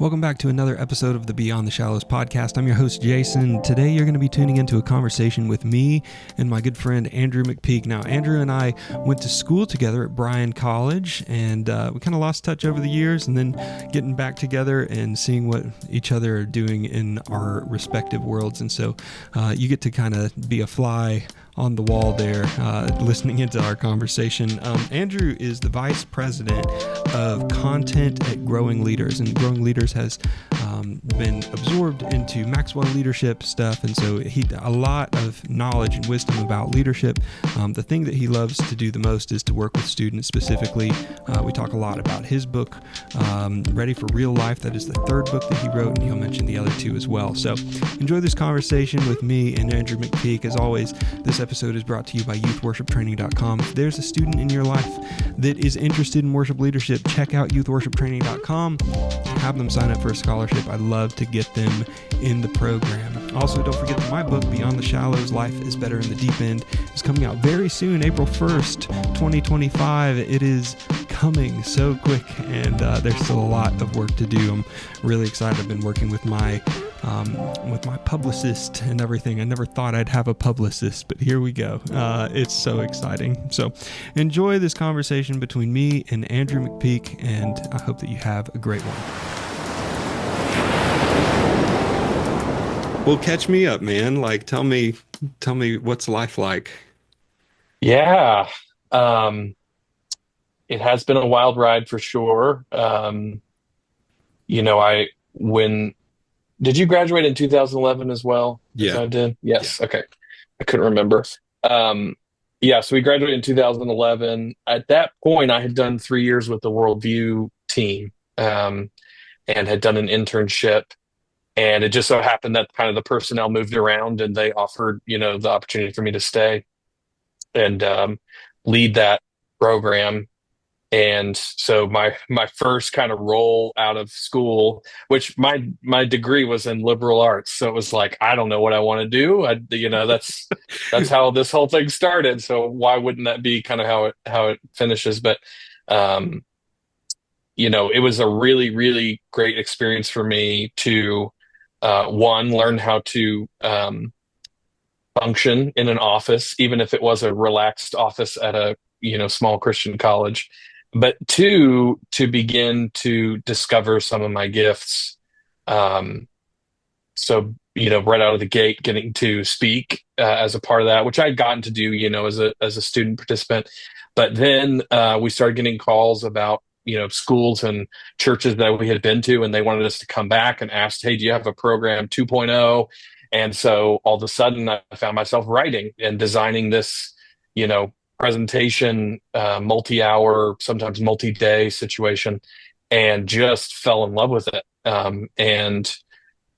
Welcome back to another episode of the Beyond the Shallows podcast. I'm your host, Jason. Today, you're going to be tuning into a conversation with me and my good friend, Andrew McPeak. Now, Andrew and I went to school together at Bryan College, and we kind of lost touch over the years, and then getting back together and seeing what each other are doing in our respective worlds. And so you get to kind of be a fly on the wall there, listening into our conversation. Andrew is the vice president of content at Growing Leaders, and Growing Leaders has been absorbed into Maxwell leadership stuff, and so he a lot of knowledge and wisdom about leadership. The thing that he loves to do the most is to work with students specifically. We talk a lot about his book, Ready for Real Life. That is the third book that he wrote, and he'll mention the other two as well. So enjoy this conversation with me and Andrew McPeak. As always, this episode is brought to you by youthworshiptraining.com. If there's a student in your life that is interested in worship leadership, check out youthworshiptraining.com. Have them sign up for a scholarship. I'd love to get them in the program. Also, don't forget that my book, Beyond the Shallows, Life is Better in the Deep End, is coming out very soon, April 1st, 2025. It is coming so quick, and there's still a lot of work to do. I'm really excited. I've been working with my publicist and everything. I never thought I'd have a publicist, but here we go. It's so exciting. So enjoy this conversation between me and Andrew McPeak, and I hope that you have a great one. Well, catch me up, man. Like, tell me what's life like? Yeah. It has been a wild ride for sure. Did you graduate in 2011 as well? Yeah. I did. Yes. Yeah. Okay. I couldn't remember. So we graduated in 2011. At that point, I had done 3 years with the Worldview team, and had done an internship. And it just so happened that kind of the personnel moved around, and they offered, the opportunity for me to stay and lead that program. And so my first kind of role out of school, which my degree was in liberal arts, so it was like, I don't know what I want to do. That's how this whole thing started. So why wouldn't that be kind of how it finishes? But it was a really, really great experience for me to learn how to function in an office, even if it was a relaxed office at a small Christian college. But two, to begin to discover some of my gifts. Right out of the gate, getting to speak as a part of that, which I'd gotten to do, as a student participant. But then we started getting calls about, schools and churches that we had been to, and they wanted us to come back and asked, hey, do you have a program 2.0? And so all of a sudden I found myself writing and designing this, presentation, multi-hour, sometimes multi-day situation, and just fell in love with it. And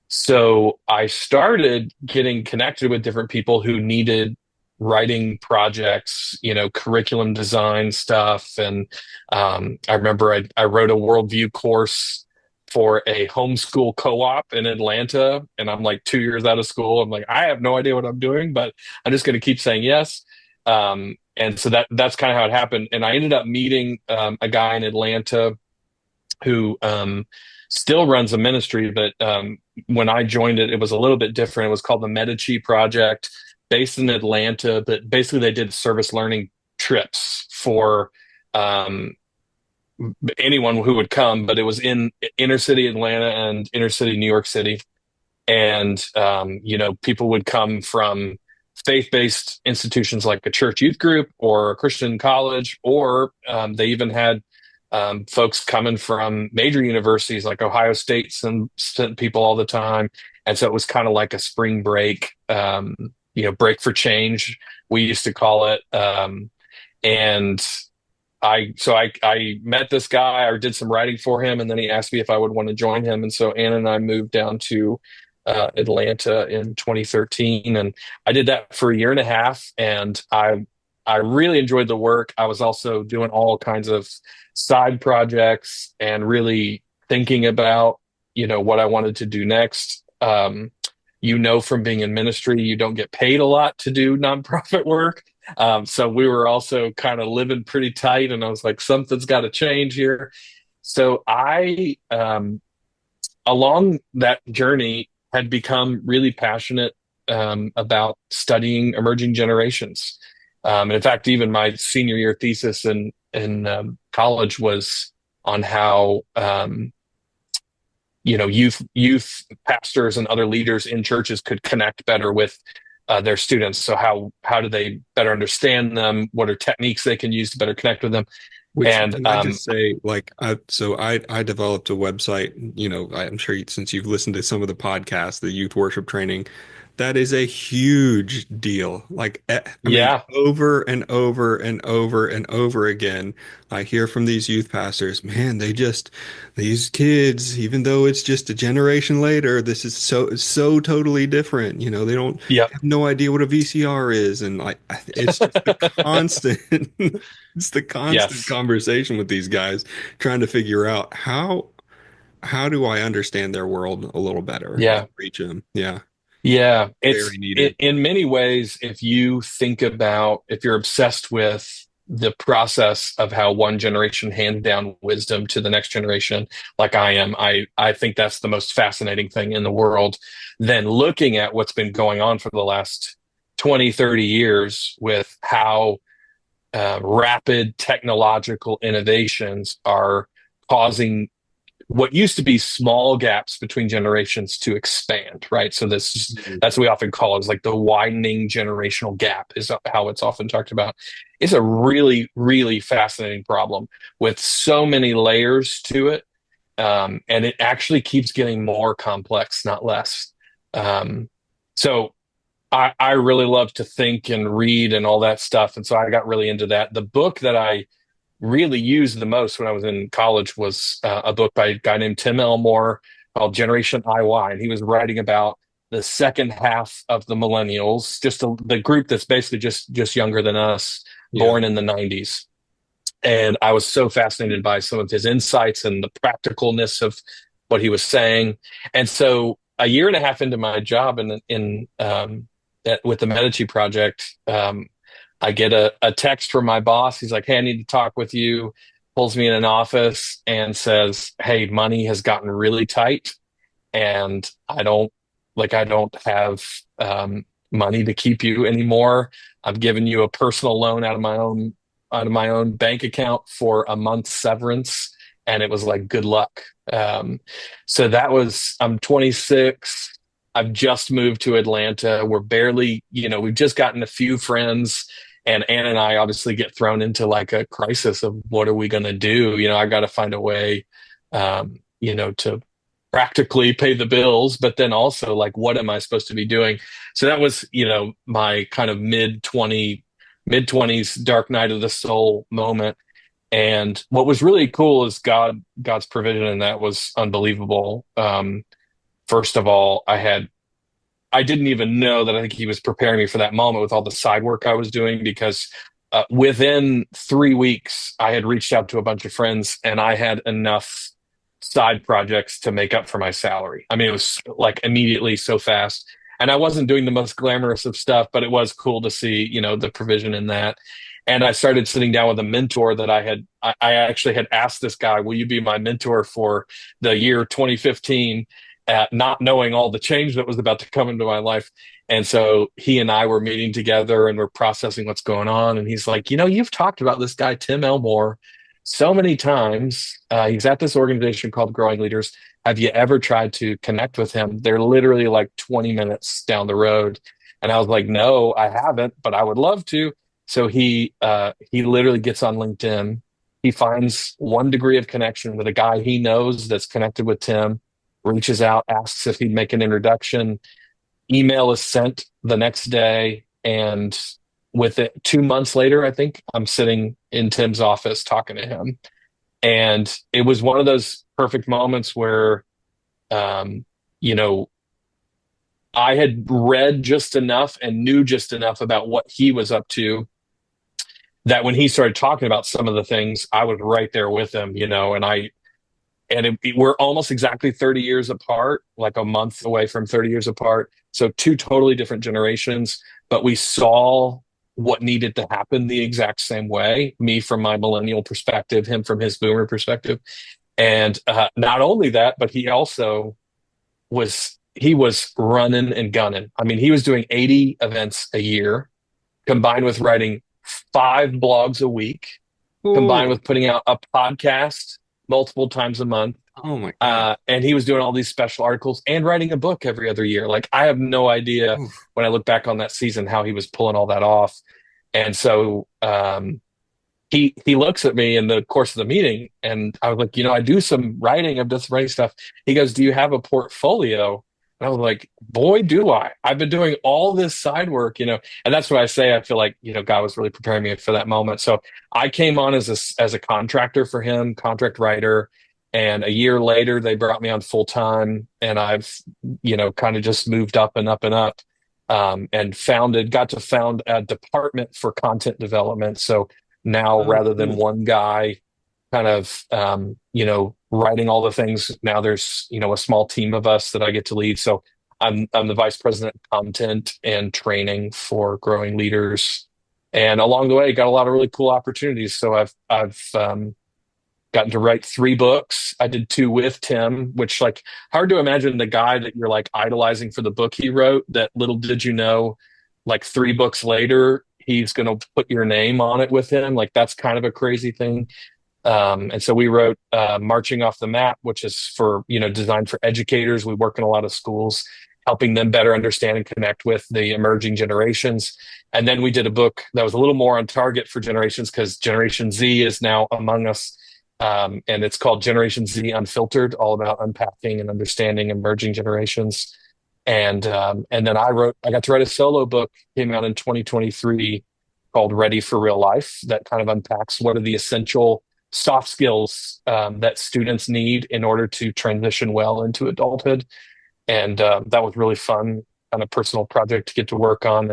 so I started getting connected with different people who needed writing projects, curriculum design stuff. And I remember I wrote a worldview course for a homeschool co-op in Atlanta, and I'm like 2 years out of school. I'm like, I have no idea what I'm doing, but I'm just going to keep saying yes. And so that's kind of how it happened. And I ended up meeting a guy in Atlanta who still runs a ministry, but when I joined it, it was a little bit different. It was called the Medici Project, based in Atlanta, but basically they did service learning trips for anyone who would come, but it was in inner city Atlanta and inner city New York City. And, people would come from faith-based institutions like a church youth group or a Christian college, or they even had folks coming from major universities like Ohio State sent people all the time. And so it was kind of like a spring break, break for change, we used to call it. And I met this guy, or did some writing for him, and then he asked me if I would want to join him. And so Anna and I moved down to Atlanta in 2013, and I did that for a year and a half, and I really enjoyed the work. I was also doing all kinds of side projects and really thinking about, what I wanted to do next. From being in ministry, you don't get paid a lot to do nonprofit work. So we were also kind of living pretty tight, and I was like, something's got to change here. So I along that journey, had become really passionate about studying emerging generations. And in fact, even my senior year thesis in college was on how youth pastors and other leaders in churches could connect better with their students. So how do they better understand them? What are techniques they can use to better connect with them? Which And can I just say, like, I developed a website, I'm sure since you've listened to some of the podcasts, the youth worship training, that is a huge deal. Like, I mean, yeah, over and over and over and over again, I hear from these youth pastors, man, these kids, even though it's just a generation later, this is so totally different. They don't yep, have no idea what a VCR is. And like, it's just the constant. It's the constant yes, conversation with these guys trying to figure out how do I understand their world a little better and yeah. reach them. Yeah, Yeah, very needed. in many ways, if you think about, if you're obsessed with the process of how one generation hands down wisdom to the next generation, like I am, I think that's the most fascinating thing in the world. Then looking at what's been going on for the last 20, 30 years with how rapid technological innovations are causing what used to be small gaps between generations to expand, right? So Mhm. that's what we often call it, is like the widening generational gap is how it's often talked about. It's a really, really fascinating problem with so many layers to it. And it actually keeps getting more complex, not less. Um, so I really love to think and read and all that stuff. And so I got really into that. The book that I really used the most when I was in college was a book by a guy named Tim Elmore called Generation IY. And he was writing about the second half of the millennials, the group that's basically just younger than us, Yeah. born in the 90s. And I was so fascinated by some of his insights and the practicalness of what he was saying. And so a year and a half into my job with the Medici project, I get a text from my boss. He's like, "Hey, I need to talk with you." Pulls me in an office and says, "Hey, money has gotten really tight, and I don't have money to keep you anymore. I've given you a personal loan out of my own bank account for a month's severance." And it was like, good luck. So I'm 26. I've just moved to Atlanta. We've just gotten a few friends, and Ann and I obviously get thrown into like a crisis of what are we going to do? I got to find a way, to practically pay the bills, but then also like, what am I supposed to be doing? So that was, my kind of mid 20s dark night of the soul moment. And what was really cool is God's provision, and that was unbelievable. First of all, I didn't even know that I think he was preparing me for that moment with all the side work I was doing, because within 3 weeks, I had reached out to a bunch of friends and I had enough side projects to make up for my salary. I mean, it was like immediately, so fast. And I wasn't doing the most glamorous of stuff, but it was cool to see, the provision in that. And I started sitting down with a mentor that I actually had asked this guy, "Will you be my mentor for the year 2015?" Not knowing all the change that was about to come into my life. And so he and I were meeting together and we're processing what's going on. And he's like, "You've talked about this guy, Tim Elmore, so many times. He's at this organization called Growing Leaders. Have you ever tried to connect with him? They're literally like 20 minutes down the road." And I was like, "No, I haven't, but I would love to." So he literally gets on LinkedIn. He finds one degree of connection with a guy he knows that's connected with Tim, reaches out, asks if he'd make an introduction. Email is sent the next day. And with it, 2 months later, I think I'm sitting in Tim's office talking to him. And it was one of those perfect moments where, um, you know, I had read just enough and knew just enough about what he was up to, that when he started talking about some of the things, I was right there with him, we're almost exactly 30 years apart, like a month away from 30 years apart. So two totally different generations, but we saw what needed to happen the exact same way. Me from my millennial perspective, him from his boomer perspective. And not only that, but he was running and gunning. I mean, he was doing 80 events a year, combined with writing 5 blogs a week, combined Oh, with putting out a podcast multiple times a month. oh my God. And he was doing all these special articles and writing a book every other year. Like, I have no idea Oof. when I look back on that season how he was pulling all that off. And so he looks at me in the course of the meeting, and I was like, I do some writing. I've done some writing stuff. He goes, "Do you have a portfolio?" And I was like, "Boy, do I! I've been doing all this side work, And that's what I say. I feel like God was really preparing me for that moment. So I came on as a contractor for him, contract writer, and a year later they brought me on full time, and I've kind of just moved up and up and up. And got to found a department for content development. So now, Oh, rather than cool. one guy kind of writing all the things, now there's a small team of us that I get to lead. So I'm the vice president of content and training for growing leaders, and along the way got a lot of really cool opportunities. So I've gotten to write 3 books. I did 2 with Tim, which, like, hard to imagine the guy that you're like idolizing for the book he wrote, that little did you know, like 3 books later, he's going to put your name on it with him. Like, that's kind of a crazy thing. And so we wrote Marching Off the Map, which is for, designed for educators. We work in a lot of schools, helping them better understand and connect with the emerging generations. And then we did a book that was a little more on target for generations, because Generation Z is now among us. And it's called Generation Z Unfiltered, all about unpacking and understanding emerging generations. And then I got to write a solo book, came out in 2023, called Ready for Real Life, that kind of unpacks what are the essential soft skills that students need in order to transition well into adulthood. And that was really fun, kind of personal project to get to work on,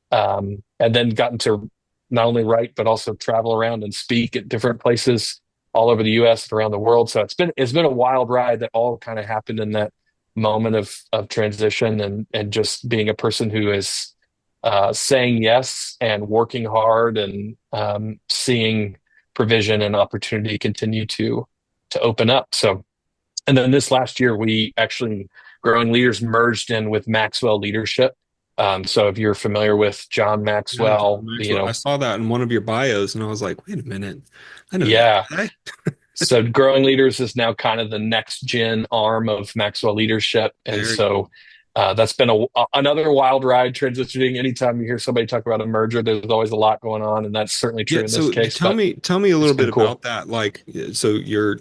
and then gotten to not only write but also travel around and speak at different places all over the U.S. and around the world. So it's been a wild ride that all kind of happened in that moment of transition, and just being a person who is saying yes and working hard, and seeing provision and opportunity continue to open up. So, and then this last year, we actually, Growing Leaders, merged in with Maxwell Leadership. So if you're familiar with John Yeah, John Maxwell, Maxwell. I saw that in one of your bios and I was like, wait a minute. I know that yeah. guy. So Growing Leaders is now kind of the next gen arm of Maxwell Leadership. And Very so cool. that's been another wild ride transitioning. Anytime you hear somebody talk about a merger, there's always a lot going on. And that's certainly true Yeah, in this so case, but tell me a it's little bit been cool. about that. Like, so you're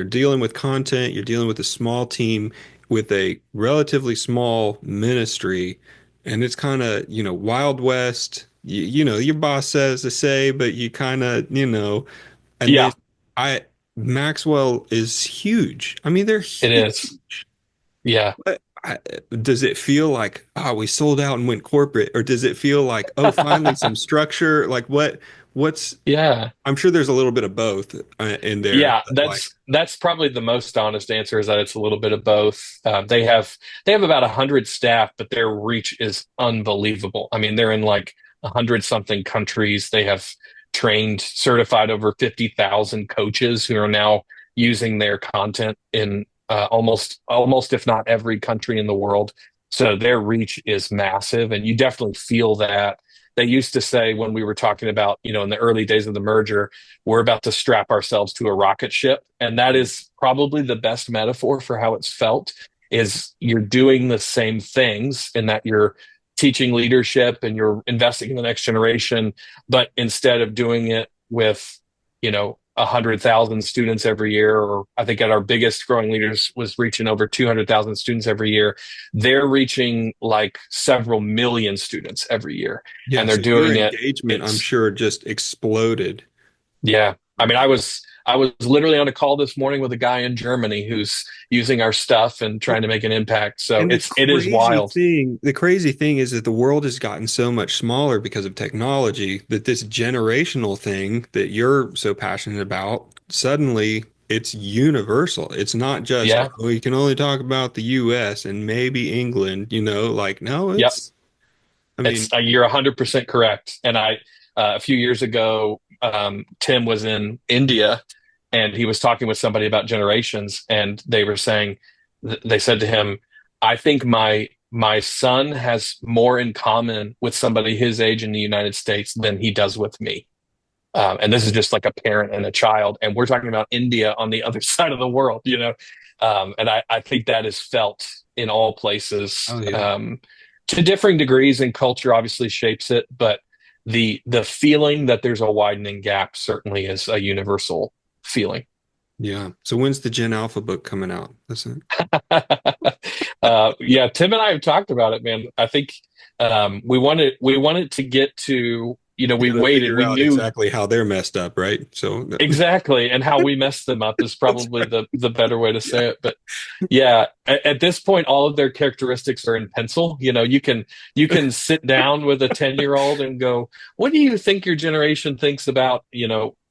dealing with content, you're dealing with a small team with a relatively small ministry, and it's kind of, Wild West. Your boss says to say, but you kind of, and then Yeah, I Maxwell is huge. I mean, they're it is. huge. Yeah. But does it feel like, oh, we sold out and went corporate, or does it feel like, oh, finally some structure? Like what's Yeah. I'm sure there's a little bit of both in there, Yeah, but like, that's probably the most honest answer, is that it's a little bit of both. They have about 100 staff, but their reach is unbelievable. I mean, they're in like 100 something countries. They have trained, certified over 50,000 coaches who are now using their content in almost if not every country in the world. So their reach is massive, and you definitely feel that. They used to say, when we were talking about, in the early days of the merger, we're about to strap ourselves to a rocket ship. And that is probably the best metaphor for how it's felt, is you're doing the same things in that you're teaching leadership and you're investing in the next generation. But instead of doing it with, 100,000 students every year, or I think at our biggest, Growing Leaders was reaching over 200,000 students every year, they're reaching like several million students every year. yeah, And they're so your doing it. engagement, I'm It's sure, just exploded. Yeah. I mean, Right. I was literally on a call this morning with a guy in Germany who's using our stuff and trying to make an impact. So And it is wild. the crazy thing is that the world has gotten so much smaller because of technology that this generational thing that you're so passionate about, suddenly it's universal. It's not just, Yeah. oh, you can only talk about the US and maybe England, like, no, Yep. I It's mean, you're 100% correct. And a few years ago, Tim was in India, and he was talking with somebody about generations, and they were saying, they said to him, I think my son has more in common with somebody his age in the United States than he does with me. And this is just like a parent and a child. And we're talking about India on the other side of the world, you know? And I think that is felt in all places, Oh yeah. to differing degrees, and culture obviously shapes it. But the feeling that there's a widening gap certainly is a universal feeling. Yeah. So when's the Gen Alpha book coming out? That's it. Yeah, Tim and I have talked about it, man. I think we wanted to get to, You we got to waited. figure We out knew exactly how they're messed up, right? So exactly, and how we messed them up is that's probably right. the better way to Yeah. say it. But yeah, at this point, all of their characteristics are in pencil. You can sit down with a 10-year-old and go, "What do you think your generation thinks about,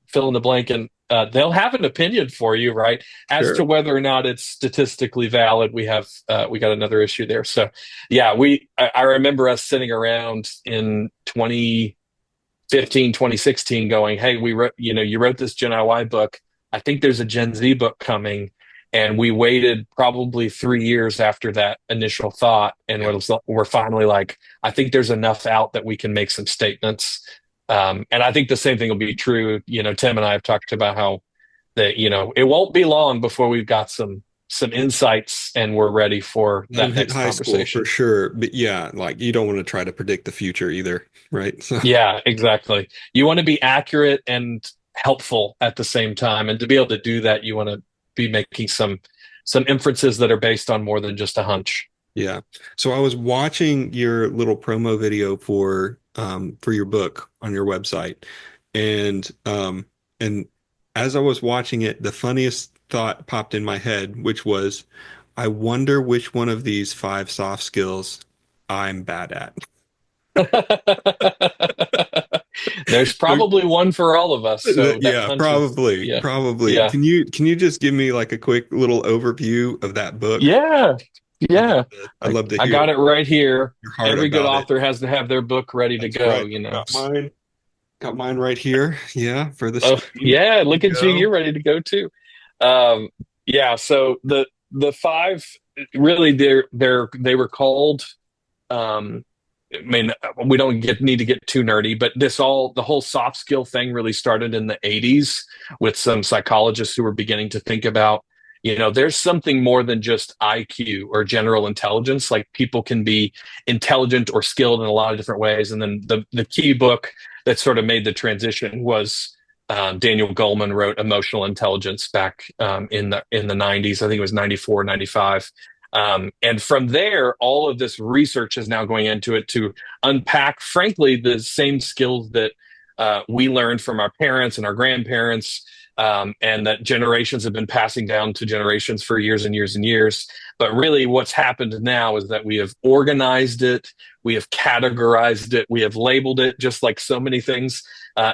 fill in the blank?" And they'll have an opinion for you, right? As to Sure. whether or not it's statistically valid, we got another issue there. So yeah, I remember us sitting around in 2015, 2016, going, hey, you wrote this Gen IY book. I think there's a Gen Z book coming. And we waited probably 3 years after that initial thought. And Yeah. we're finally like, I think there's enough out that we can make some statements. And I think the same thing will be true. Tim and I have talked about how that, it won't be long before we've got some insights and we're ready for Let them that hit next high school for conversation. sure. But yeah, like you don't want to try to predict the future either, right? So Yeah, exactly. You want to be accurate and helpful at the same time. And to be able to do that, you want to be making some inferences that are based on more than just a hunch. yeah. So I was watching your little promo video for your book on your website. And as I was watching it, the funniest thought popped in my head, which was, I wonder which one of these five soft skills I'm bad at. There's probably one for all of us. So that Yeah, hunch is, probably, yeah, probably. yeah, Can you just give me like a quick little overview of that book? yeah, yeah. I'd love to I hear got it right here. your heart Every good about it. author has to have their book ready to That's go, right. you know. Got mine right here. Yeah, for the Oh, screen. yeah, There look you at you. go. You're ready to go too. Um, yeah, so the five really they were called I mean, we don't need to get too nerdy, but the whole soft skill thing really started in the 80s with some psychologists who were beginning to think about, there's something more than just IQ or general intelligence. Like people can be intelligent or skilled in a lot of different ways. And then the key book that sort of made the transition was Daniel Goleman wrote Emotional Intelligence back in the 90s. I think it was 94, 95. And from there, all of this research is now going into it to unpack, frankly, the same skills that we learned from our parents and our grandparents, and that generations have been passing down to generations for years and years and years. But really, what's happened now is that we have organized it, we have categorized it, we have labeled it, just like so many things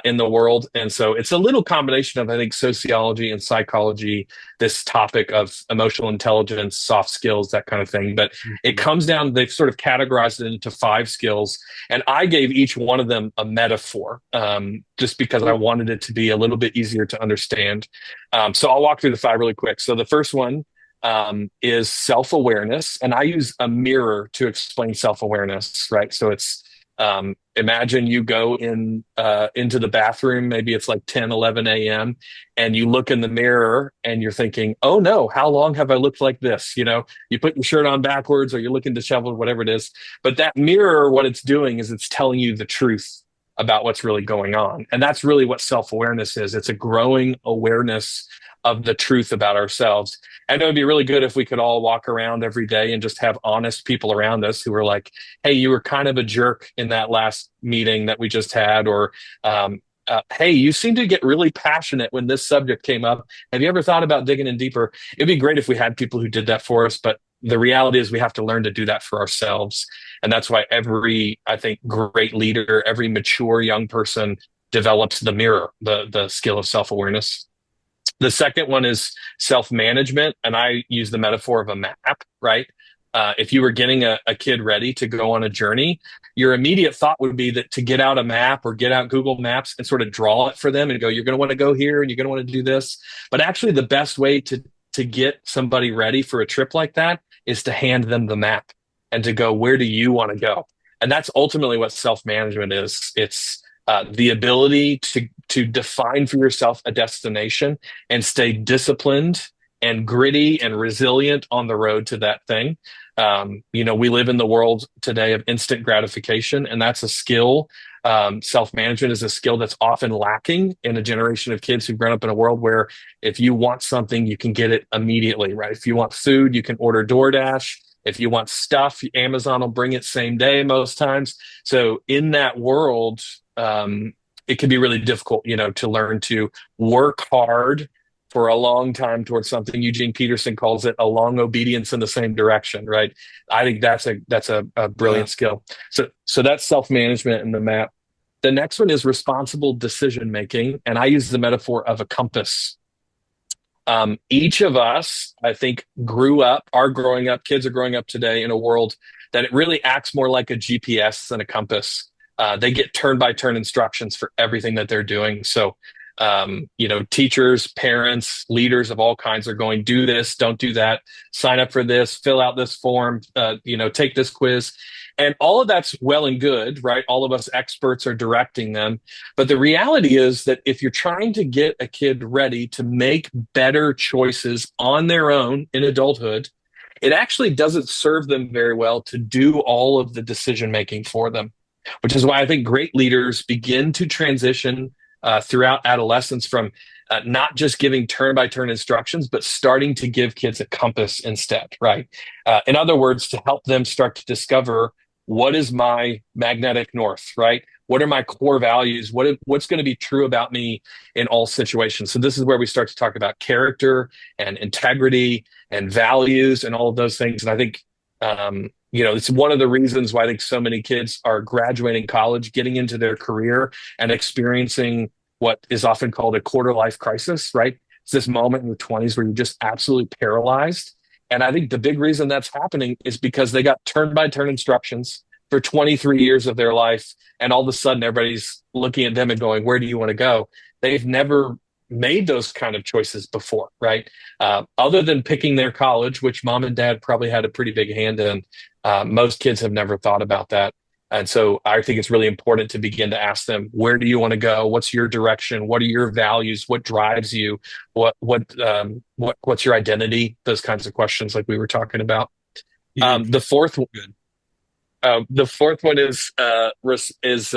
in the world. And so it's a little combination of, I think, sociology and psychology, this topic of emotional intelligence, soft skills, that kind of thing. But it Mhm. comes down, they've sort of categorized it into five skills. And I gave each one of them a metaphor, just because I wanted it to be a little bit easier to understand. So I'll walk through the five really quick. So the first one is self-awareness. And I use a mirror to explain self-awareness, right? So it's, imagine you go into the bathroom, maybe it's like 10, 11 a.m., and you look in the mirror and you're thinking, oh no, how long have I looked like this? You put your shirt on backwards or you're looking disheveled, whatever it is. But that mirror, what it's doing is it's telling you the truth about what's really going on. And that's really what self-awareness is. It's a growing awareness of the truth about ourselves. And it would be really good if we could all walk around every day and just have honest people around us who are like, hey, you were kind of a jerk in that last meeting that we just had, or hey, you seem to get really passionate when this subject came up. Have you ever thought about digging in deeper? It'd be great if we had people who did that for us, but the reality is we have to learn to do that for ourselves. And that's why I think, great leader, every mature young person develops the mirror, the skill of self-awareness. The second one is self-management, and I use the metaphor of a map, right? If you were getting a kid ready to go on a journey, your immediate thought would be that to get out a map or get out Google Maps and sort of draw it for them and go, you're going to want to go here and you're going to want to do this. But actually, the best way to get somebody ready for a trip like that is to hand them the map and to go, where do you want to go? And that's ultimately what self-management is. It's the ability to define for yourself a destination and stay disciplined and gritty and resilient on the road to that thing. We live in the world today of instant gratification, and that's a skill. Self-management is a skill that's often lacking in a generation of kids who've grown up in a world where if you want something, you can get it immediately, right? If you want food, you can order DoorDash. If you want stuff, Amazon will bring it same day most times. So in that world, it can be really difficult, to learn to work hard for a long time towards something. Eugene Peterson calls it a long obedience in the same direction, right? I think that's a brilliant skill. So that's self-management in the map. The next one is responsible decision making, and I use the metaphor of a compass. Each of us, I think, kids are growing up today in a world that it really acts more like a GPS than a compass. They get turn-by-turn instructions for everything that they're doing. So, teachers, parents, leaders of all kinds are going, do this, don't do that, sign up for this, fill out this form, take this quiz. And all of that's well and good, right? All of us experts are directing them. But the reality is that if you're trying to get a kid ready to make better choices on their own in adulthood, it actually doesn't serve them very well to do all of the decision making for them, which is why I think great leaders begin to transition throughout adolescence from not just giving turn-by-turn instructions, but starting to give kids a compass instead, right? In other words, to help them start to discover what is my magnetic north, right? What are my core values? What's going to be true about me in all situations? So this is where we start to talk about character and integrity and values and all of those things. And I think, it's one of the reasons why I think so many kids are graduating college, getting into their career and experiencing what is often called a quarter life crisis, right? It's this moment in the 20s where you're just absolutely paralyzed. And I think the big reason that's happening is because they got turn-by-turn instructions for 23 years of their life. And all of a sudden, everybody's looking at them and going, where do you want to go? They've never made those kind of choices before, right? Other than picking their college, which mom and dad probably had a pretty big hand in, most kids have never thought about that. And so I think it's really important to begin to ask them, where do you want to go? What's your direction? What are your values? What drives you? What's your identity? Those kinds of questions like we were talking about. The fourth one is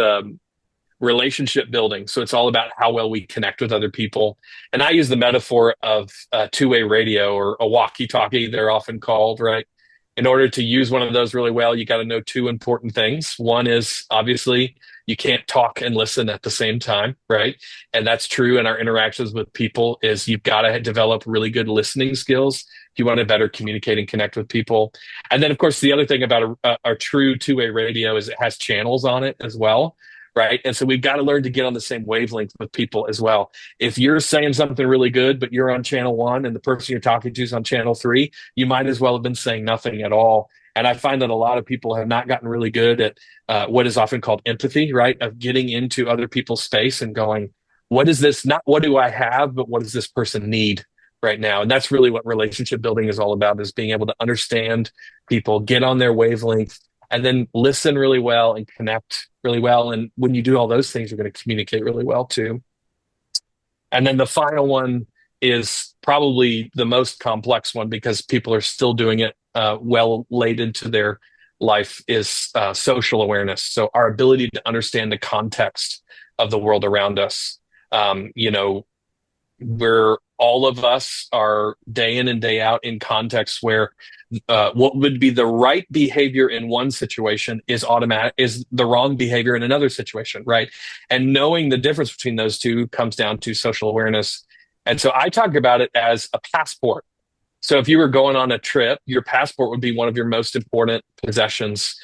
relationship building. So it's all about how well we connect with other people. And I use the metaphor of two-way radio or a walkie-talkie, they're often called, right? In order to use one of those really well, you got to know two important things. One is obviously you can't talk and listen at the same time, right? And that's true in our interactions with people is you've got to develop really good listening skills if you want to better communicate and connect with people. And then, of course, the other thing about a true two-way radio is it has channels on it as well, right? And so we've got to learn to get on the same wavelength with people as well. If you're saying something really good, but you're on channel 1 and the person you're talking to is on channel 3, you might as well have been saying nothing at all. And I find that a lot of people have not gotten really good at what is often called empathy, right? Of getting into other people's space and going, what is this? Not what do I have, but what does this person need right now? And that's really what relationship building is all about, is being able to understand people, get on their wavelength, and then listen really well and connect really well. And when you do all those things, you're going to communicate really well too. And then the final one is probably the most complex one because people are still doing it well late into their life, is social awareness. So our ability to understand the context of the world around us. Where all of us are day in and day out in contexts where what would be the right behavior in one situation is the wrong behavior in another situation, right? And knowing the difference between those two comes down to social awareness. And so I talk about it as a passport. So if you were going on a trip, your passport would be one of your most important possessions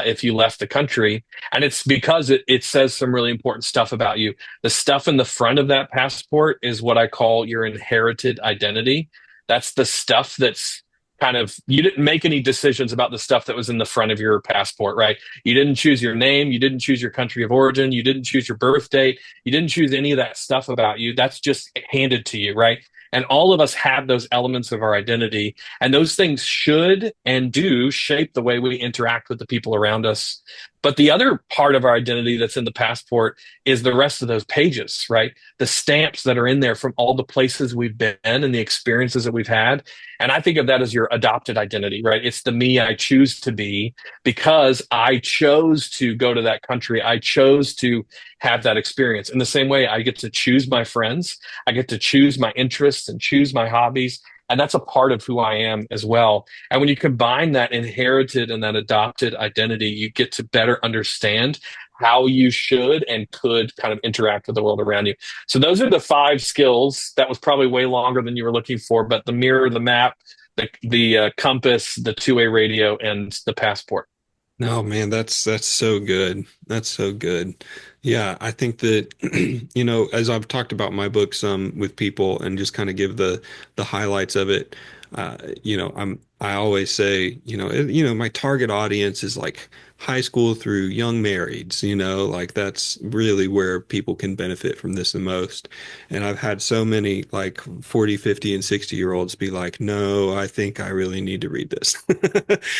if you left the country. And it's because it says some really important stuff about you. The stuff in the front of that passport is what I call your inherited identity. That's the stuff that's you didn't make any decisions about the stuff that was in the front of your passport, right? You didn't choose your name, you didn't choose your country of origin, you didn't choose your birth date, you didn't choose any of that stuff about you. That's just handed to you, right? And all of us have those elements of our identity, and those things should and do shape the way we interact with the people around us. But the other part of our identity that's in the passport is the rest of those pages, right? The stamps that are in there from all the places we've been and the experiences that we've had. And I think of that as your adopted identity, right? It's the me I choose to be because I chose to go to that country. I chose to have that experience. In the same way, I get to choose my friends. I get to choose my interests and choose my hobbies. And that's a part of who I am as well. And when you combine that inherited and that adopted identity, you get to better understand how you should and could kind of interact with the world around you. So those are the 5 skills. That was probably way longer than you were looking for, but the mirror, the map, the compass, the two-way radio, and the passport. No, man, that's so good. That's so good. Yeah, I think that as I've talked about my book some with people and just kind of give the highlights of it, I always say, my target audience is like high school through young marrieds, like that's really where people can benefit from this the most. And I've had so many like 40, 50, and 60-year-olds be like, "No, I think I really need to read this."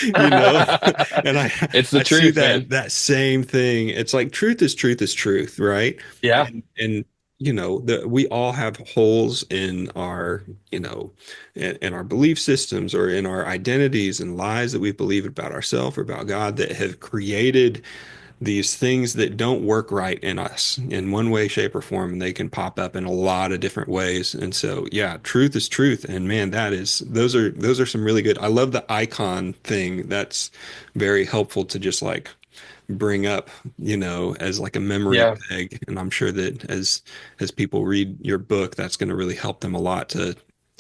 You know? And It's the I see truth, that man. that same thing. It's like truth is truth, right? Yeah. And we all have holes in our, in our belief systems or in our identities and lies that we believe about ourselves or about God that have created these things that don't work right in us in one way, shape, or form, and they can pop up in a lot of different ways. And so, yeah, truth is truth. And man, those are some really good. I love the icon thing. That's very helpful to just like bring up, as like a memory Yeah. peg. And I'm sure that as people read your book, that's going to really help them a lot to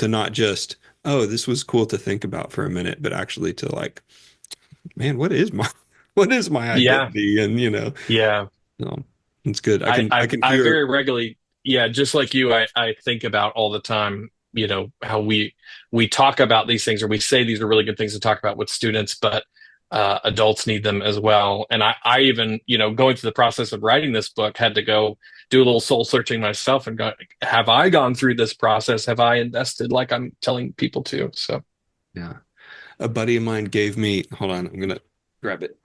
not just, oh, this was cool to think about for a minute, but actually to like, man, what is my Yeah. identity? And Yeah. so it's good. I I, can I I, can I hear. very regularly, yeah, just like you, I think about all the time, how we talk about these things or we say these are really good things to talk about with students, but adults need them as well. And I even, going through the process of writing this book, had to go do a little soul searching myself and go, have I gone through this process? Have I invested like I'm telling people to? So, Yeah. A buddy of mine gave me, hold on, I'm gonna grab it.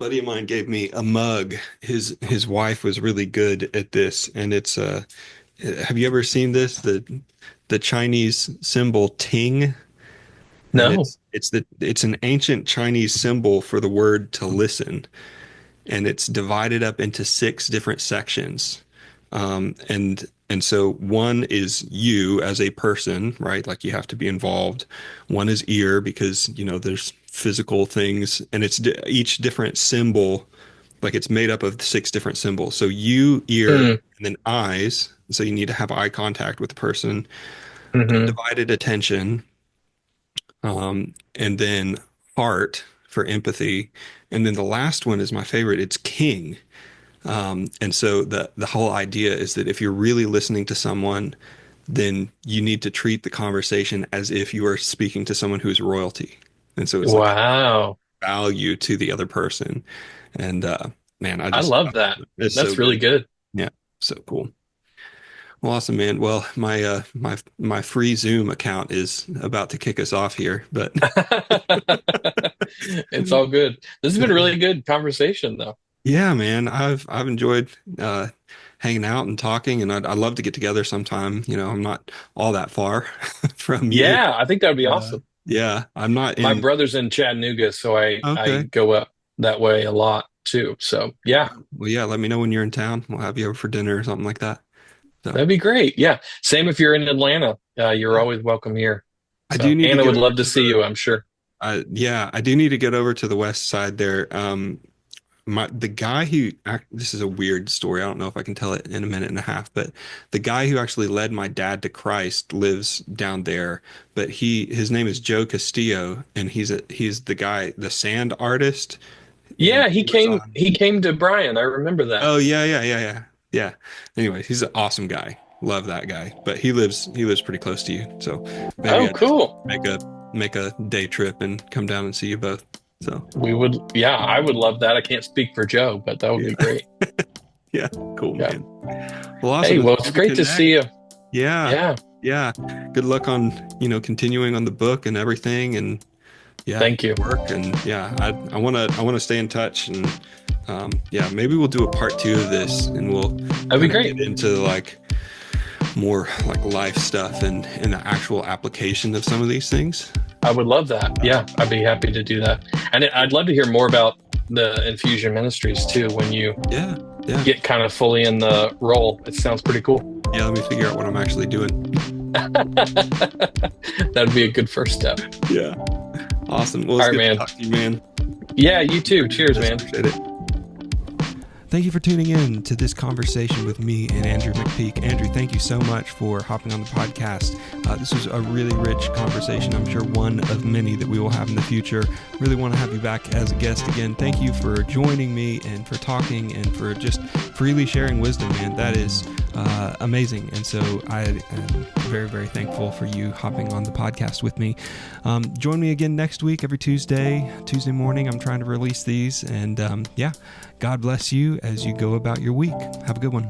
Buddy of mine gave me a mug. His wife was really good at this, and it's have you ever seen this? The Chinese symbol ting, and no. it's an ancient Chinese symbol for the word to listen, and it's divided up into 6 different sections. And so one is you as a person, right? Like you have to be involved. One is ear because, there's physical things and each different symbol, like it's made up of 6 different symbols. So you, ear, Mm, and then eyes. So you need to have eye contact with the person, hmm. undivided attention, and then heart for empathy. And then the last one is my favorite. It's king. And so the whole idea is that if you're really listening to someone, then you need to treat the conversation as if you are speaking to someone who's royalty. And so it's like Wow. value to the other person. And man, I love that. it's so That's really good. good. Yeah, so cool. Well, awesome, man. Well, my free Zoom account is about to kick us off here, but It's all good. This has been a really good conversation, though. yeah, man, I've enjoyed hanging out and talking, and I'd love to get together sometime. I'm not all that far from you. Yeah, I think that would be awesome. Yeah, I'm not My in. brother's in Chattanooga, so I Okay. go up that way a lot too. So yeah, Well, yeah, let me know when you're in town. We'll have you over for dinner or something like that. So, that'd be great. Yeah, same if you're in Atlanta. You're yeah, always welcome here. I do So need to Anna get would over love to to see you, I'm sure. yeah, I do need to get over to the west side there. The guy who this is a weird story. I don't know if I can tell it in a minute and a half, but the guy who actually led my dad to Christ lives down there. But his name is Joe Castillo, and he's the guy, the sand artist in Yeah, he came. Amazon. He came to Brian. I remember that. Oh yeah, yeah, yeah, yeah, yeah. Anyway, he's an awesome guy. love that guy. But he lives pretty close to you, so maybe Oh, I cool. make a day trip and come down and see you both. So Yeah, I would love that. I can't speak for Joe, but that would yeah, be great. yeah, cool, Yeah. man. Well, awesome. Hey, It's well, it's good to great to see connect. you. Yeah, Yeah. yeah. Good luck on continuing on the book and everything, and yeah, Thank you. work, and yeah, I want to stay in touch, and yeah, maybe we'll do a part two of this, and we'll That'd be kind of great. get into like more like life stuff and the actual application of some of these things. I would love that. Yeah, I'd be happy to do that. And I'd love to hear more about the infusion ministries too when you Yeah, yeah, get kind of fully in the role. It sounds pretty cool. yeah. Let me figure out what I'm actually doing. That'd be a good first step. Yeah, awesome. Well, All it's right, good to man. talk to you, man. Yeah, you too. Cheers, Yes, man. appreciate it. Thank you for tuning in to this conversation with me and Andrew McPeak. Andrew, thank you so much for hopping on the podcast. This was a really rich conversation. I'm sure one of many that we will have in the future. Really want to have you back as a guest again. Thank you for joining me and for talking and for just freely sharing wisdom, man. That is amazing. And so I am very, very thankful for you hopping on the podcast with me. Join me again next week, every Tuesday morning. I'm trying to release these. And yeah, God bless you as you go about your week. Have a good one.